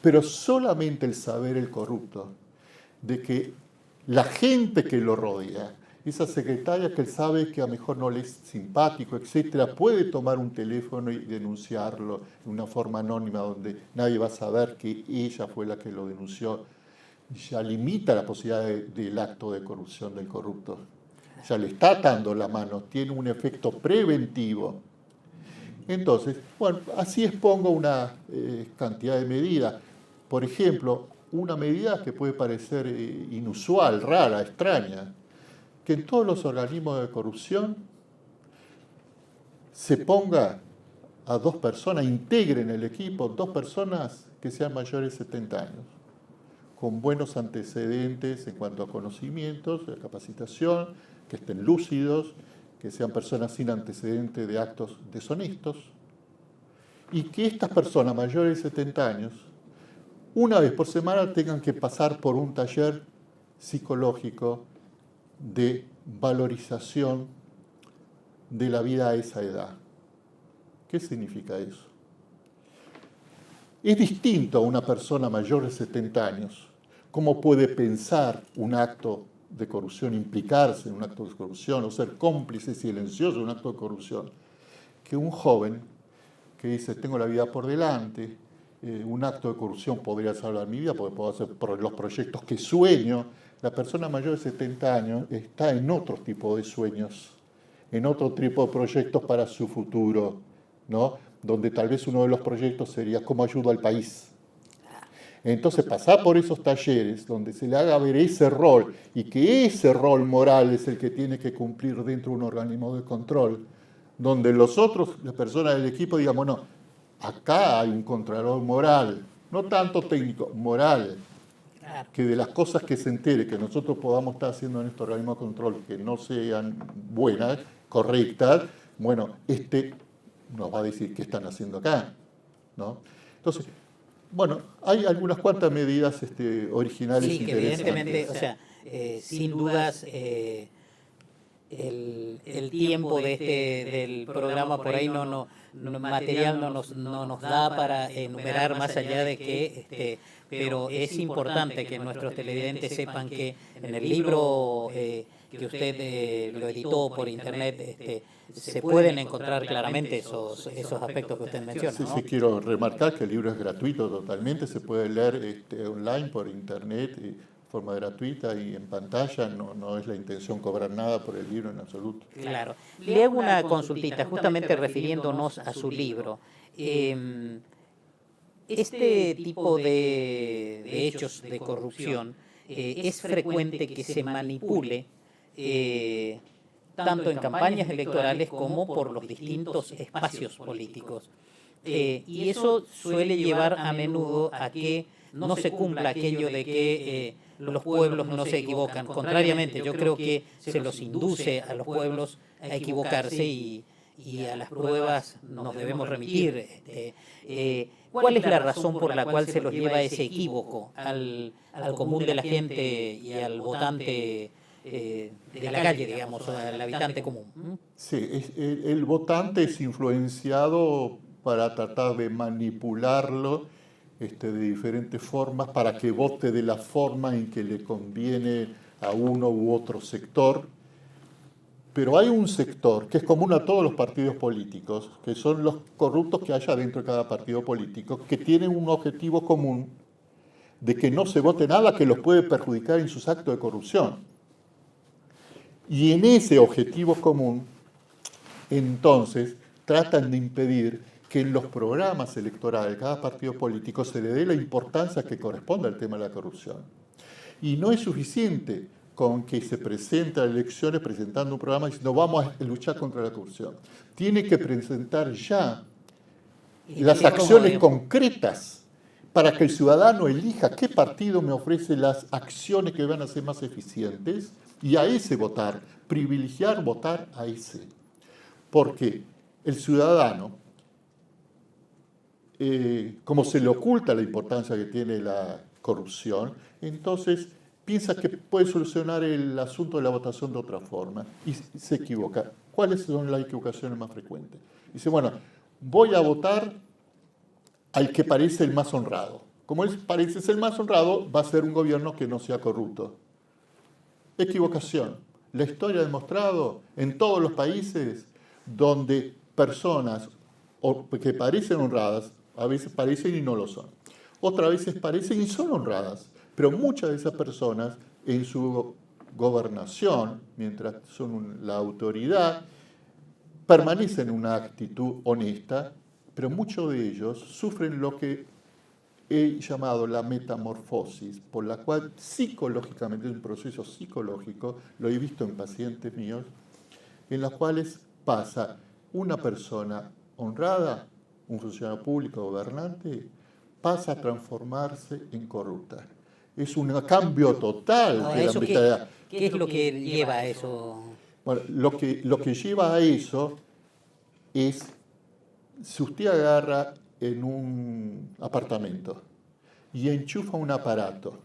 pero solamente el saber el corrupto de que la gente que lo rodea, esa secretaria que él sabe que a lo mejor no le es simpático, etcétera, puede tomar un teléfono y denunciarlo de una forma anónima donde nadie va a saber que ella fue la que lo denunció. Ya limita la posibilidad del acto de corrupción del corrupto. Ya le está atando la mano, tiene un efecto preventivo. Entonces, bueno, así expongo una cantidad de medidas. Por ejemplo, una medida que puede parecer inusual, rara, extraña, que en todos los organismos de corrupción se ponga a 2 personas, integren el equipo 2 personas que sean mayores de 70 años, con buenos antecedentes en cuanto a conocimientos, de capacitación, que estén lúcidos, que sean personas sin antecedentes de actos deshonestos, y que estas personas mayores de 70 años, una vez por semana, tengan que pasar por un taller psicológico de valorización de la vida a esa edad. ¿Qué significa eso? Es distinto a una persona mayor de 70 años. ¿Cómo puede pensar un acto de corrupción, implicarse en un acto de corrupción o ser cómplice silencioso de un acto de corrupción? Que un joven que dice, tengo la vida por delante, un acto de corrupción podría salvar mi vida porque puedo hacer los proyectos que sueño. La persona mayor de 70 años está en otro tipo de sueños, en otro tipo de proyectos para su futuro, ¿no? Donde tal vez uno de los proyectos sería cómo ayudo al país. Entonces, pasar por esos talleres donde se le haga ver ese rol y que ese rol moral es el que tiene que cumplir dentro de un organismo de control, donde las personas del equipo digan, bueno, acá hay un controlador moral, no tanto técnico, moral, que de las cosas que se entere que nosotros podamos estar haciendo en este organismo de control que no sean buenas, correctas, bueno, nos va a decir qué están haciendo acá, ¿no? Entonces, bueno, hay algunas cuantas medidas originales sí, que interesantes. evidentemente, o sea, sin dudas, el tiempo del programa por ahí material no nos da para enumerar más allá de que, pero es importante que nuestros televidentes sepan que en el libro que usted lo editó por internet, se pueden encontrar claramente esos aspectos que usted menciona, Sí, ¿no? sí, quiero remarcar que el libro es gratuito totalmente, se puede leer online por internet, de forma gratuita y en pantalla, no es la intención cobrar nada por el libro en absoluto. Claro. Le hago una consultita, justamente refiriéndonos a su libro. Este tipo de hechos de corrupción es frecuente que se manipule tanto en campañas electorales como por los distintos espacios políticos. Y eso suele llevar a menudo a que no se cumpla aquello de que los pueblos no se equivocan. Contrariamente, yo creo que se los induce a los pueblos a equivocarse y a las pruebas nos debemos remitir. ¿Cuál es la razón por la cual se los lleva a ese equívoco al común de la gente y al votante de la calle, digamos, al habitante común? Sí, el votante es influenciado para tratar de manipularlo de diferentes formas para que vote de la forma en que le conviene a uno u otro sector. Pero hay un sector que es común a todos los partidos políticos, que son los corruptos que haya dentro de cada partido político, que tienen un objetivo común de que no se vote nada que los puede perjudicar en sus actos de corrupción. Y en ese objetivo común, entonces, tratan de impedir que en los programas electorales de cada partido político se le dé la importancia que corresponde al tema de la corrupción. Y no es suficiente con que se presente a las elecciones presentando un programa diciendo vamos a luchar contra la corrupción. Tiene que presentar ya las acciones concretas para que el ciudadano elija qué partido me ofrece las acciones que van a ser más eficientes y a ese votar, privilegiar votar a ese. Porque el ciudadano, como se le oculta la importancia que tiene la corrupción, entonces piensa que puede solucionar el asunto de la votación de otra forma y se equivoca. ¿Cuáles son las equivocaciones más frecuentes? Dice, bueno, voy a votar al que parece el más honrado. Como él parece ser el más honrado, va a ser un gobierno que no sea corrupto. Equivocación. La historia ha demostrado en todos los países donde personas que parecen honradas, a veces parecen y no lo son. Otras veces parecen y son honradas, pero muchas de esas personas en su gobernación, mientras son la autoridad, permanecen en una actitud honesta, pero muchos de ellos sufren lo que he llamado la metamorfosis, por la cual psicológicamente, es un proceso psicológico, lo he visto en pacientes míos, en los cuales pasa una persona honrada, un funcionario público gobernante, pasa a transformarse en corrupta. Es un cambio total de la mentalidad. ¿Qué es lo que lleva a eso? Bueno, lo que lleva a eso es, si usted agarra en un apartamento y enchufa un aparato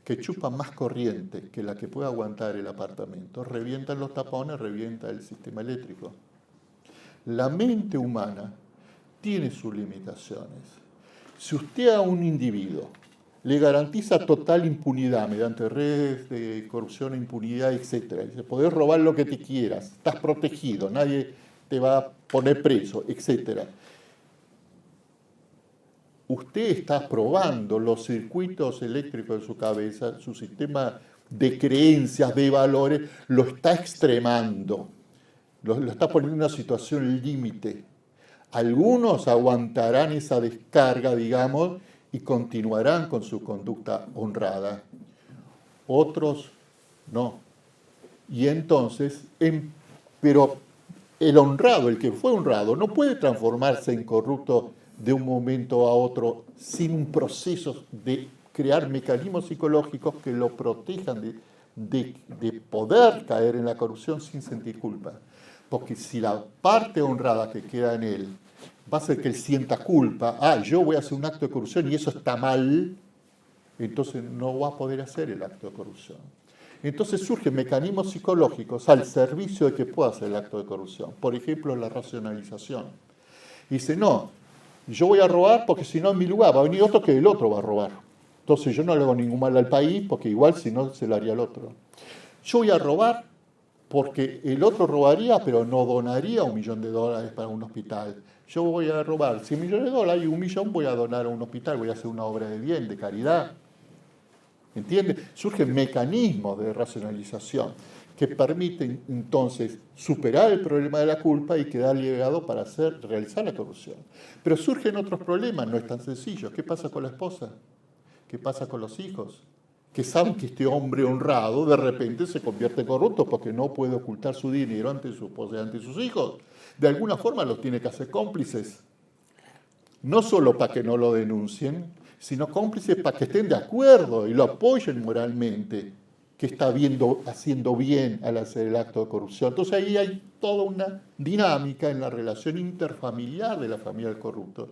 que chupa más corriente que la que puede aguantar el apartamento, revientan los tapones, revienta el sistema eléctrico. La mente humana tiene sus limitaciones. Si usted a un individuo le garantiza total impunidad mediante redes de corrupción e impunidad, etc., dice, podés robar lo que te quieras, estás protegido, nadie te va a poner preso, etc., usted está probando los circuitos eléctricos de su cabeza, su sistema de creencias, de valores, lo está extremando, lo está poniendo en una situación límite. Algunos aguantarán esa descarga, digamos, y continuarán con su conducta honrada. Otros no. Y entonces, pero el honrado, el que fue honrado, no puede transformarse en corrupto de un momento a otro sin un proceso de crear mecanismos psicológicos que lo protejan de poder caer en la corrupción sin sentir culpa. Porque si la parte honrada que queda en él va a hacer que él sienta culpa, yo voy a hacer un acto de corrupción y eso está mal, entonces no va a poder hacer el acto de corrupción. Entonces surgen mecanismos psicológicos al servicio de que pueda hacer el acto de corrupción. Por ejemplo, la racionalización. Dice, no, yo voy a robar porque si no en mi lugar va a venir otro que el otro va a robar. Entonces yo no le hago ningún mal al país porque igual si no se lo haría el otro. Yo voy a robar porque el otro robaría pero no donaría $1 millón para un hospital. Yo voy a robar $100 millones y $1 millón voy a donar a un hospital, voy a hacer una obra de bien, de caridad. ¿Entiende? Surgen mecanismos de racionalización que permiten entonces superar el problema de la culpa y quedar ligado para realizar la corrupción. Pero surgen otros problemas, no es tan sencillo. ¿Qué pasa con la esposa? ¿Qué pasa con los hijos? Que saben que este hombre honrado de repente se convierte en corrupto porque no puede ocultar su dinero ante su esposa y ante sus hijos. De alguna forma los tiene que hacer cómplices. No solo para que no lo denuncien, sino cómplices para que estén de acuerdo y lo apoyen moralmente, que está haciendo bien al hacer el acto de corrupción. Entonces ahí hay toda una dinámica en la relación interfamiliar de la familia del corrupto,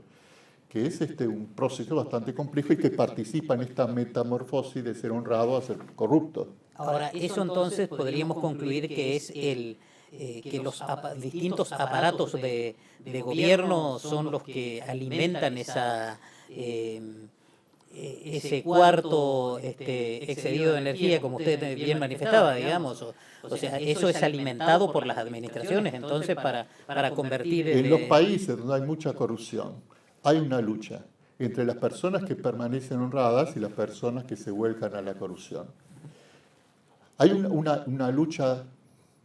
que es un proceso bastante complejo y que participa en esta metamorfosis de ser honrado a ser corrupto. Ahora, eso entonces podríamos concluir que es que los distintos aparatos de gobierno son los que alimentan ese cuarto excedido de energía, como usted bien manifestaba, digamos. O sea, eso es alimentado por las administraciones, entonces, para convertir... En los países donde hay mucha corrupción, hay una lucha entre las personas que permanecen honradas y las personas que se vuelcan a la corrupción. Hay una lucha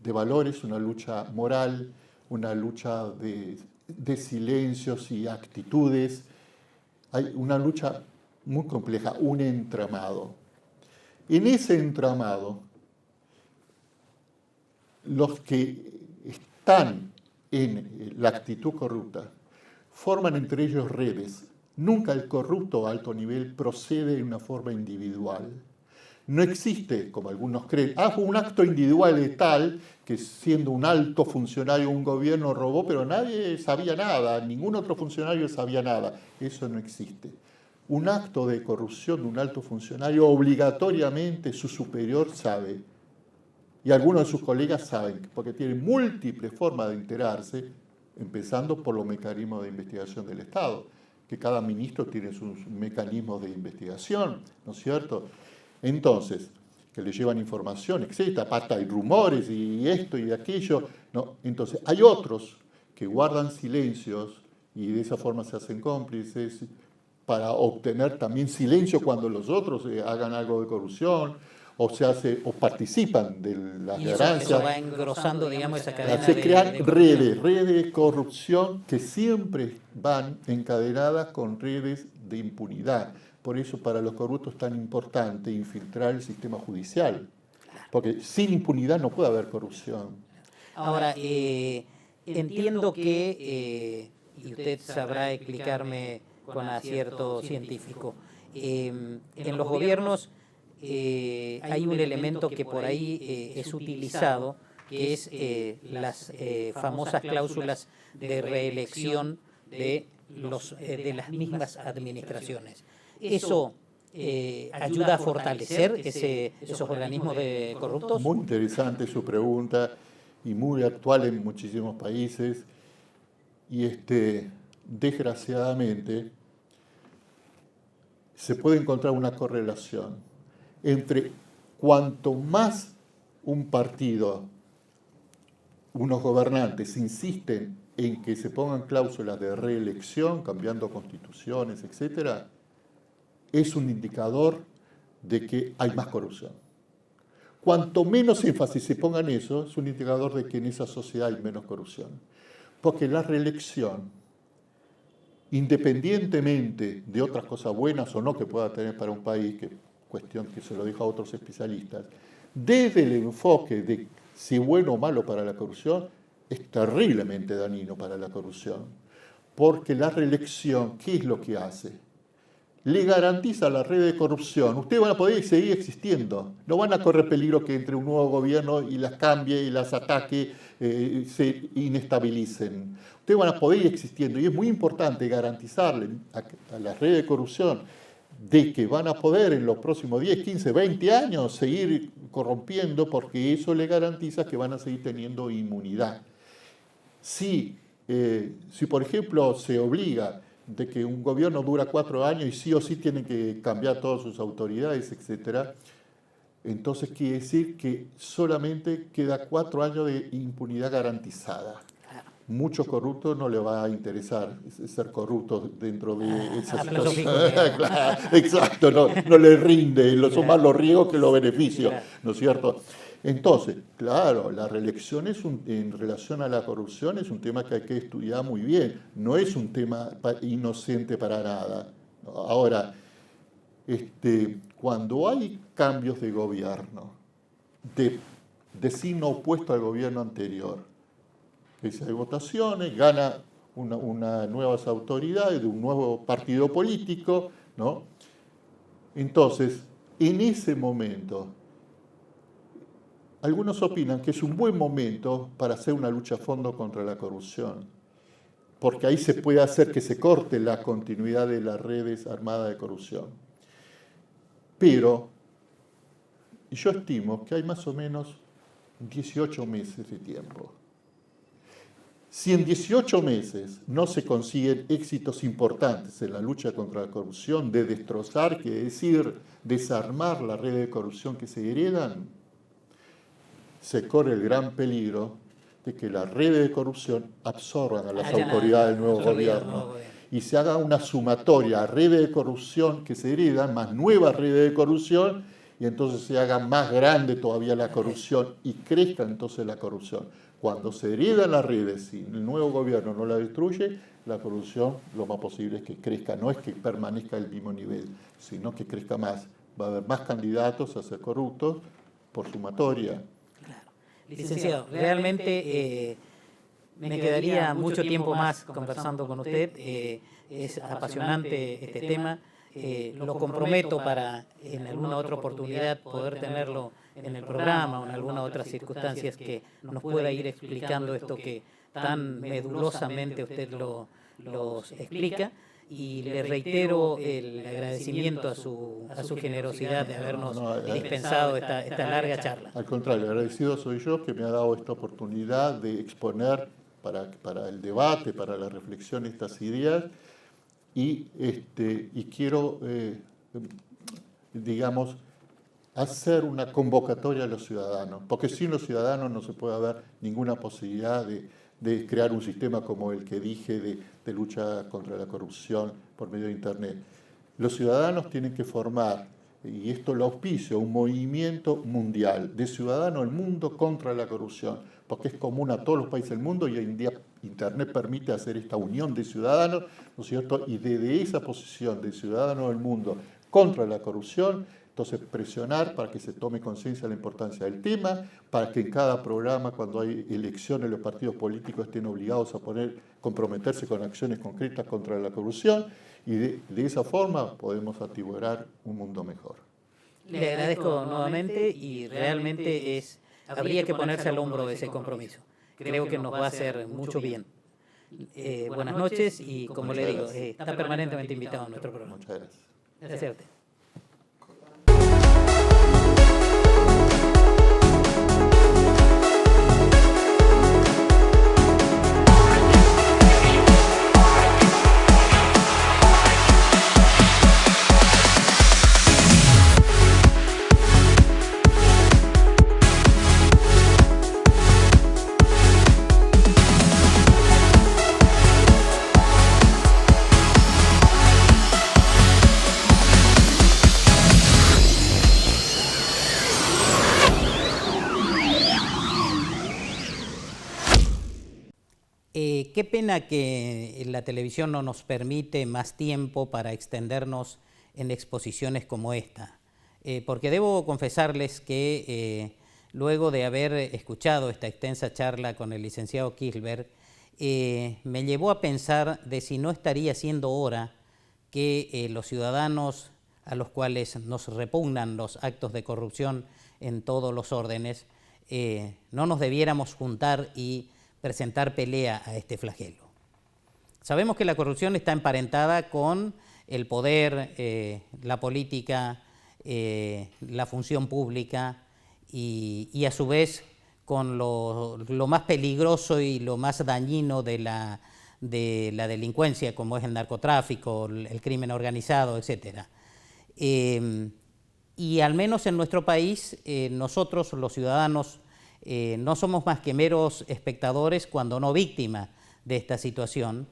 de valores, una lucha moral, una lucha de de silencios y actitudes. Hay una lucha muy compleja, un entramado. En ese entramado, los que están en la actitud corrupta forman entre ellos redes. Nunca el corrupto a alto nivel procede de una forma individual. No existe, como algunos creen, fue un acto individual de tal que siendo un alto funcionario un gobierno robó, pero nadie sabía nada, ningún otro funcionario sabía nada. Eso no existe. Un acto de corrupción de un alto funcionario obligatoriamente su superior sabe. Y algunos de sus colegas saben, porque tienen múltiples formas de enterarse, empezando por los mecanismos de investigación del Estado, que cada ministro tiene sus mecanismos de investigación, ¿no es cierto? Entonces, que le llevan información, etcétera, aparte hay rumores y esto y aquello, ¿no? Entonces, hay otros que guardan silencios y de esa forma se hacen cómplices para obtener también silencio cuando los otros hagan algo de corrupción, o participan de las ganancias. Eso va engrosando, digamos, esa cadena Se crean de redes de corrupción que siempre van encadenadas con redes de impunidad. Por eso para los corruptos es tan importante infiltrar el sistema judicial, porque sin impunidad no puede haber corrupción. Ahora, entiendo que, y usted sabrá explicarme con acierto científico, en los gobiernos hay un elemento que por ahí es utilizado, que es las famosas cláusulas de reelección de las mismas administraciones. ¿Eso ayuda a fortalecer esos organismos corruptos? Muy interesante su pregunta y muy actual en muchísimos países. Y desgraciadamente se puede encontrar una correlación entre cuanto más un partido, unos gobernantes insisten en que se pongan cláusulas de reelección, cambiando constituciones, etc., es un indicador de que hay más corrupción. Cuanto menos énfasis se ponga en eso, es un indicador de que en esa sociedad hay menos corrupción. Porque la reelección, independientemente de otras cosas buenas o no que pueda tener para un país, que cuestión que se lo dijo a otros especialistas, desde el enfoque de si bueno o malo para la corrupción, es terriblemente dañino para la corrupción. Porque la reelección, ¿qué es lo que hace? Le garantiza a la red de corrupción, ustedes van a poder seguir existiendo, no van a correr peligro que entre un nuevo gobierno y las cambie y las ataque, se inestabilicen. Ustedes van a poder ir existiendo y es muy importante garantizarle a la red de corrupción de que van a poder en los próximos 10, 15, 20 años seguir corrompiendo, porque eso le garantiza que van a seguir teniendo inmunidad. Si por ejemplo se obliga de que un gobierno dura 4 años y sí o sí tienen que cambiar todas sus autoridades, etc., entonces quiere decir que solamente queda 4 años de impunidad garantizada. Muchos corruptos no les va a interesar ser corruptos dentro de esa situación. Claro, exacto, no les rinde, son más los riesgos que los beneficios, ¿no es cierto? Entonces, claro, la reelección en relación a la corrupción es un tema que hay que estudiar muy bien, no es un tema inocente para nada. Ahora, cuando hay cambios de gobierno, de signo opuesto al gobierno anterior, que si hay votaciones, gana unas nuevas autoridades de un nuevo partido político, ¿no? Entonces, en ese momento, algunos opinan que es un buen momento para hacer una lucha a fondo contra la corrupción, porque ahí se puede hacer que se corte la continuidad de las redes armadas de corrupción. Pero yo estimo que hay más o menos 18 meses de tiempo. Si en 18 meses no se consiguen éxitos importantes en la lucha contra la corrupción, de destrozar, quiere decir desarmar la red de corrupción que se heredan, se corre el gran peligro de que las redes de corrupción absorban a las autoridades del nuevo gobierno y se haga una sumatoria a redes de corrupción que se heredan, más nuevas redes de corrupción, y entonces se haga más grande todavía la corrupción y crezca entonces la corrupción. Cuando se hereda las redes y el nuevo gobierno no la destruye, la corrupción lo más posible es que crezca, no es que permanezca al mismo nivel, sino que crezca más. Va a haber más candidatos a ser corruptos por sumatoria. Claro. Licenciado, realmente me quedaría mucho tiempo más conversando con usted. Es apasionante este tema. Lo comprometo para en alguna otra oportunidad poder tenerlo en el programa o en alguna otra circunstancias que nos pueda ir explicando esto que tan medulosamente usted los explica. Y le reitero el agradecimiento a su generosidad de habernos dispensado esta larga charla. Al contrario, agradecido soy yo que me ha dado esta oportunidad de exponer para el debate, para la reflexión estas ideas, y quiero, digamos, hacer una convocatoria a los ciudadanos, porque sin los ciudadanos no se puede haber ninguna posibilidad de crear un sistema como el que dije de lucha contra la corrupción por medio de Internet. Los ciudadanos tienen que formar, y esto lo auspicio, un movimiento mundial de ciudadanos del mundo contra la corrupción, porque es común a todos los países del mundo y hoy en día Internet permite hacer esta unión de ciudadanos, ¿no es cierto? Y desde esa posición de ciudadanos del mundo contra la corrupción, entonces presionar para que se tome conciencia de la importancia del tema, para que en cada programa, cuando hay elecciones, los partidos políticos estén obligados a comprometerse con acciones concretas contra la corrupción, y de esa forma podemos atiborrar un mundo mejor. Le agradezco nuevamente y realmente habría que ponerse al hombro de ese compromiso. Creo que nos va a hacer mucho bien. Buenas noches y, como le digo, está permanentemente invitado a nuestro programa. Muchas gracias. Gracias a usted. Qué pena que la televisión no nos permite más tiempo para extendernos en exposiciones como esta, porque debo confesarles que luego de haber escuchado esta extensa charla con el licenciado Kilberg, me llevó a pensar de si no estaría siendo hora que los ciudadanos a los cuales nos repugnan los actos de corrupción en todos los órdenes, no nos debiéramos juntar y presentar pelea a este flagelo. Sabemos que la corrupción está emparentada con el poder, la política, la función pública y a su vez con lo más peligroso y lo más dañino de la delincuencia, como es el narcotráfico, el crimen organizado, etc. Y al menos en nuestro país, nosotros los ciudadanos no somos más que meros espectadores, cuando no víctimas de esta situación,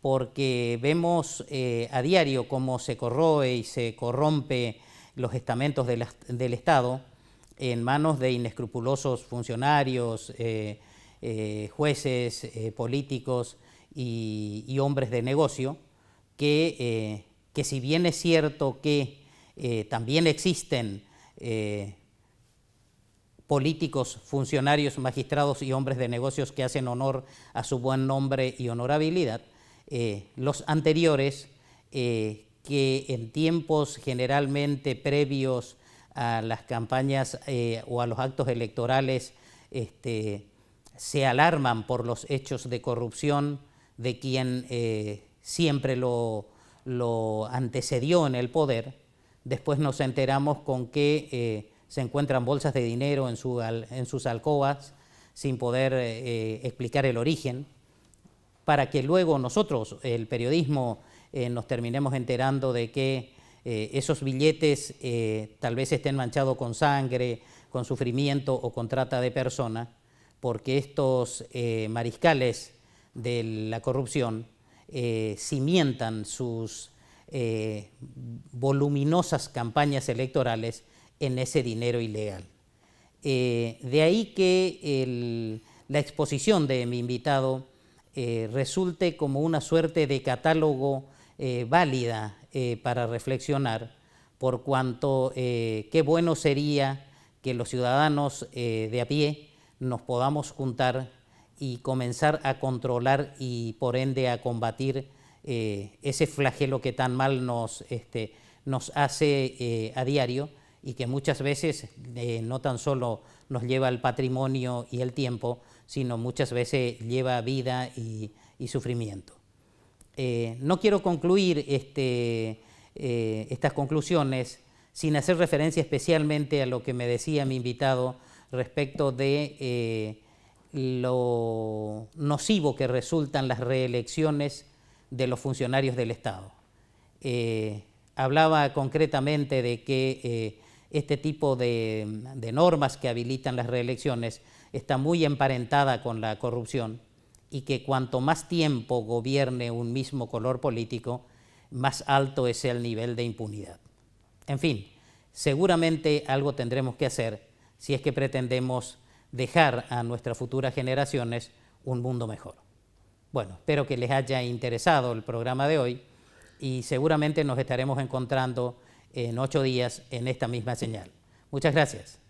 porque vemos a diario cómo se corroe y se corrompe los estamentos del Estado en manos de inescrupulosos funcionarios, jueces, políticos y hombres de negocio, que si bien es cierto que también existen políticos, funcionarios, magistrados y hombres de negocios que hacen honor a su buen nombre y honorabilidad, los anteriores, que en tiempos generalmente previos a las campañas o a los actos electorales se alarman por los hechos de corrupción de quien siempre lo antecedió en el poder, después nos enteramos con que se encuentran bolsas de dinero en sus alcobas sin poder explicar el origen, para que luego nosotros, el periodismo, nos terminemos enterando de que esos billetes tal vez estén manchados con sangre, con sufrimiento o con trata de personas, porque estos mariscales de la corrupción cimientan sus voluminosas campañas electorales en ese dinero ilegal. De ahí que la exposición de mi invitado resulte como una suerte de catálogo válida para reflexionar, por cuanto qué bueno sería que los ciudadanos de a pie nos podamos juntar y comenzar a controlar y por ende a combatir ese flagelo que tan mal nos hace a diario y que muchas veces no tan solo nos lleva el patrimonio y el tiempo, sino muchas veces lleva vida y sufrimiento. No quiero concluir estas conclusiones sin hacer referencia especialmente a lo que me decía mi invitado respecto de lo nocivo que resultan las reelecciones de los funcionarios del Estado. Hablaba concretamente de que este tipo de normas que habilitan las reelecciones está muy emparentada con la corrupción y que cuanto más tiempo gobierne un mismo color político, más alto es el nivel de impunidad. En fin, seguramente algo tendremos que hacer si es que pretendemos dejar a nuestras futuras generaciones un mundo mejor. Bueno, espero que les haya interesado el programa de hoy y seguramente nos estaremos encontrando en 8 días en esta misma señal. Muchas gracias.